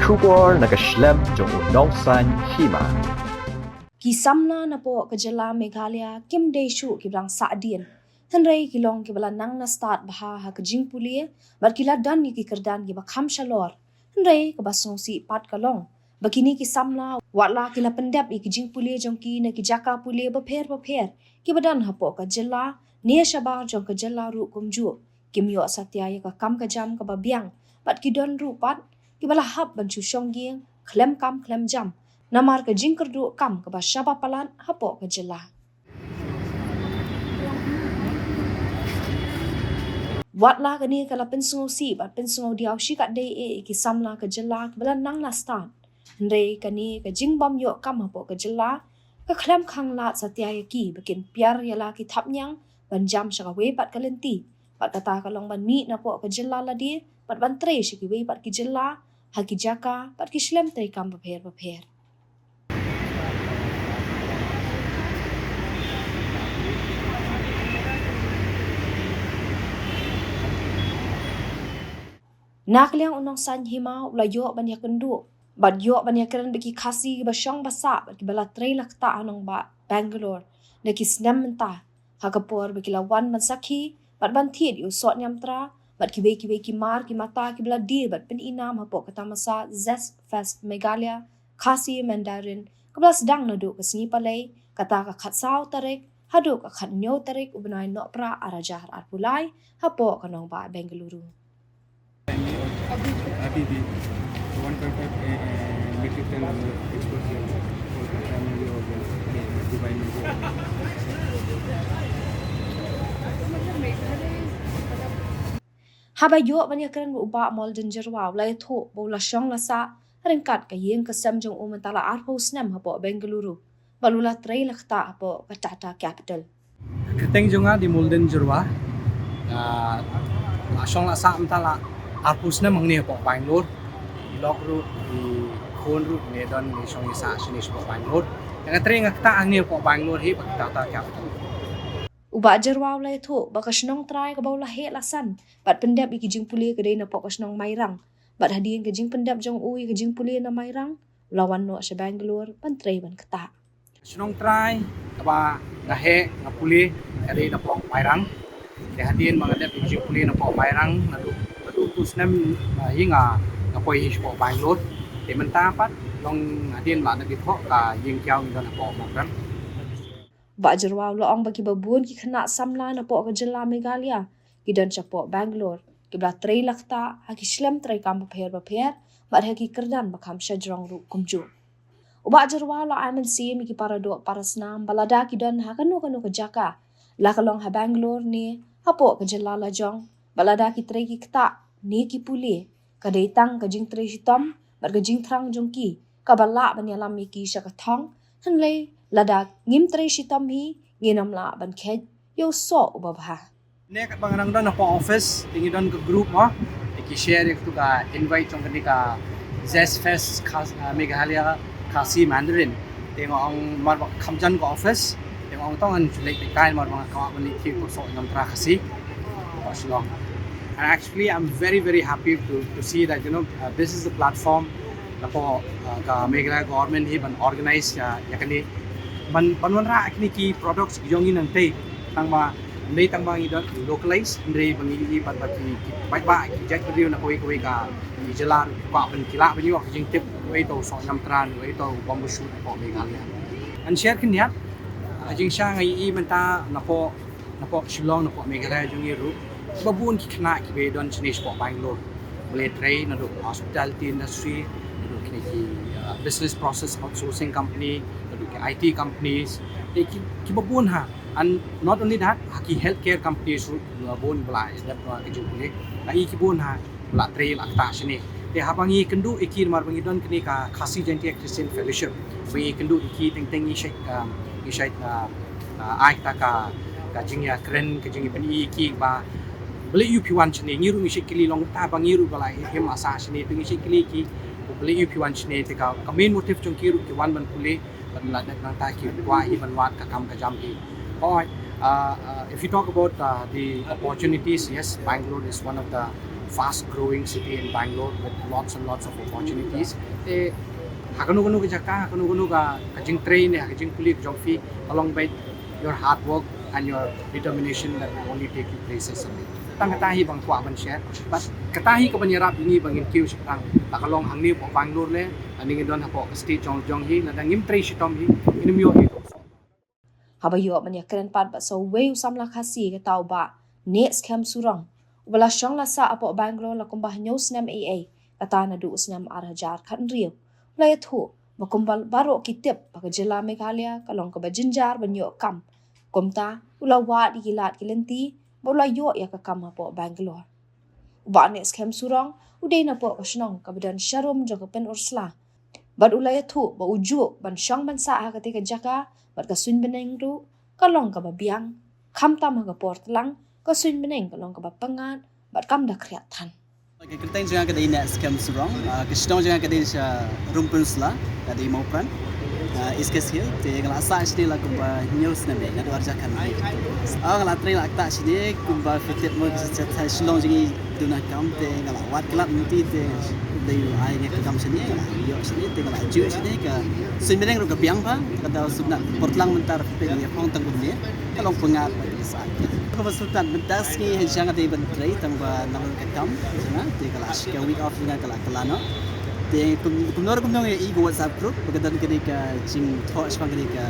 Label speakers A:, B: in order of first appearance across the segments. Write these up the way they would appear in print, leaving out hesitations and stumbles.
A: Shubor nakaslem jong unongsan Hima.
B: Ki Samla na po kajala Meghalaya Kim Day Shuh kibrang Sahdien. Hynrei kilong kibala nang na start baha ha kajing pulie bar kila dan ni kikerdan giba kham shalor. Hynrei kabasong si pat kalong. Bakini ki Samla watla kila pendap i kajing pulie jong ki na kijaka pulie bapher kibadan ha po kajala nia shabar jong kajala ru kumju. Kim yo satyaya ka kam kajam ka babiang bat kidon ru pat kibala hab banchu shongging klem kam klem jam namar ka jingker du kam ka ba shaba palan hapo ka jela watla ka ni kala pensungo si bat pensungo diaw shi ka dei e ki Samla ka jela ka bala nang la stan Hynrei ka ni ka jingbam yo kam hapo ka jela ka klem khang la satyaya ki bakin piar yala ki thapnyang ban jam sha ka we bat kalenti bat kata kalong ban mi na po ka jela la di bat ban tre shi ki we bat ki jela haki jaka pat ki shlem tay kam bapher. Nakliang unong san Hima ula yo ban yakendu bat yo ban yakren beki Khasi ba shong basa bat bala tray lakta anong ba Bangalore na ki snam menta hakapor beki lawan ban sakhi bat ban thid yu sot nyamtra bat ki mar ki mata ki bala dir bat pen inam hapo kata masa Zest Fest Meghalaya Khasi Mandarin kabla sedang nadu ke singi palai kata ka khatsau tarik hadu ka khatnyo tarik ubnai no pra arajar ar pulai hapo kanong ba Bengaluru
C: अभी भी 1.5 metric ton export किया कोलकाता में भी हो गया दुबई में भी
B: haba yo ban yakren uba mol danger wow lai tho bo la shong la sa rengkat ka yeng ka sam jong umentala arpo snam hapo Bengaluru balula tray lakta hapo ka Tata Capital
C: keteng jonga di molden jerwa asong la sa mtala arpus na mangni po Bangalore lok ru di khon ru ne don ni song isa sinis po Bangalore yang tring akta angni po Bangalore hi pak Tata Capital
B: uba jerwaw lai tho baka shnong try ka bawla he lasan bat pendap iki jing puli ka dei na po ka shnong mairang bat hadien ka jing pendap jong ui ka jing puli na mairang lawan no sa Bangalore pan tray ban kata
C: shnong try ba na he na puli ka dei na po mairang de hadien mangadap iki jing puli na po mairang na utus nam hinga na po hi po Bangalore de mentapat long hadien ma na bitho ka ying kyau ni na po makran
B: ba jerwaw lo ang bagi babun ki khana Samla na po ka jela Meghalaya kidan sa po Bangalore kibla tray lakta haki shlem tray kam bapher bat haki kerdan bakam shajrong ru kumju uba jerwaw lo aman si mi ki para do para snam balada kidan ha kanu ka jaka la kalong ha Bangalore ni hapo ka jela la jong balada ki tray ki kta ni ki puli ka deitang ka jing tray shitom bat ka jing thrang jong ki ka bala ban yalam mi ki sha ka thong Hynrei lada ngim tray shitom hi nginam la ban khet yo so ubabha
C: ne ka bangarang don po office tingi don ka group mo ki share ek tu ka invite jong ka Zest Fest Meghalaya Khasi Mandarin teng ong mar khamjan ko office teng ong tong an lek kai mar ma ka ban ki ko so nam tra Khasi Barcelona. And actually, I'm very happy to see that this is the platform for the Meghalaya government he ban organize yakani ban ra akni ki products yongin ang tay tangma nei tangma idon localize ndrei bangi ban ki ba ki jack review na koi ka ijala pa ban kila ban yo jing tip wei to so nam tran wei to bombu shoot po Meghalaya and share kin ya jing sha ngai I menta na po Shillong na po Meghalaya jong ru babun ki khna ki be don chinis po Bangalore blade train na do hospitality industry na do ki business process outsourcing company na do ki IT companies ki babun ha and not only that ki healthcare companies babun bla is that ki jule ai ki bun ha la train la ta shini te habangi kendu ikir mar bangi don kini ka Khasi Gentile Christian Fellowship we kendu iki teng i shait ai ta ka jingya kren ka jingi pen iki ba beli UP1 chini ngiru mi shikili long ta bangiru balai hem asa chini pingi shikili ki beli UP1 chini te ka main motive chung kiru ki wan ban puli ban la na ta ki wa I ban wat ka kam ka jam ki if you talk about the opportunities yes Bangalore is one of the fast-growing city in Bangalore with lots and lots of opportunities. Te hakanu ke jaka hakanu ka kajing train ya kajing kulit jong fi along by your hard work and your determination that will only take you places. Tang katahi bang kwa ban share, but katahi ka banyarap ini bangin Kiew Shaphrang takalong hangni po Bangalore le aning don hapo state jong hi na dangim tray shitom hi inimyo hi.
B: Habayo manya keren pat ba so weu Samla Khasi ke tau ba next cam surang ubala shang la sa apo Bangalore la kumbah news nam AA kata na du usnyam arhajar khan riu la yathu makumbal baro kitip pa jilla Meghalaya kalong ka bajinjar banyo kam komta ulawa di gilat kilenti bola yo ya ka kam apo Bangalore ba next cam surang udai na po kasnong ka badan sharum jong pen ursla bad ulaya thu ba uju ban shang ban sa ha ka jaka bad ka sun beneng ru kalong ka babiang kham tam ha ka portlang ka sun beneng kalong ka bapangan bad kam da kriat than
D: Kertain jangan kadai nak scam surong, kestong jangan kadai sa rumpun sela, kadai mau peran. Iskas hill, te kalau asal sini lah kumba news nampak, nak warja kan. Kalau train lah tak sini kumba fitit mau kita Shillong jadi duna kam, te kalau wat kelap nanti te dari ayah ke kam sini, yo sini te kalau jual sini ke sebenarnya ruk kebiang pa, kalau sebenarnya portlang mentar pergi pang tangguh ni, kalau pengat bagi saya. Kalau sultan mentas ni jangan ada bentrai tambah nama kekam, jangan. Te kalau asyik week off dengan kalau kelana. Te kumnor ego WhatsApp group, berkaitan ketika jing talk Shaphrang ketika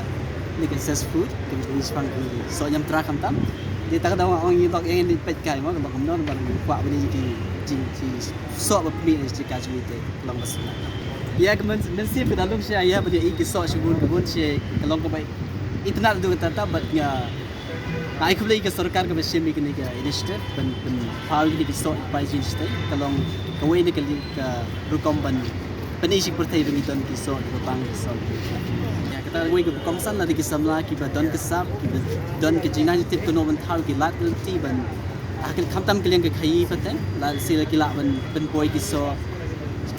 D: access food, ketika Shaphrang so jam terakam tam. Dia tak ada orang yang yang pet kai mau kalau kumnor baru buat benda jing so apa pemil jika jing itu kalau masuk. Ya mesti pedalung saya ya pada ego so sebun saya kalau kau baik internet tu kata batnya. Nah, aku beli ke सरकार के विषय में कने का initiative ben hal ini disort by jenis tadi kalau kau ini kali ke rukom ban penisik pertai bengitan kisah ke bang kisah ya kita kau ke komsan lagi ke Samla Kiba don ke sap Kiba don ke jina tip ke nomen hal ke lat ti ban akhir kamtam kalian ke khai paten la sila ke lat ben boy kisah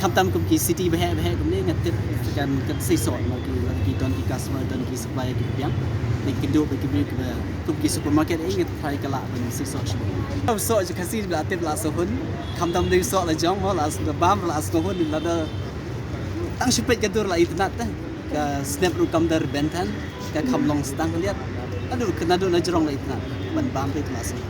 D: kamtam ke city behek kemudian ngatip kan ke sisot lagi don ke customer don ke supplier ke biang kedua bagi pergi supermarket ingat try kelak ben sisok semua. So je Khasi bila atip la sohun, kamdam dari sok la jong la bam la sohun la da tang sipet gadur la internet dah. Ka snap ru kam dar bentan, ka kamlong stang lihat. Aduh kena do na jerong la internet. Ban bam pe la sohun.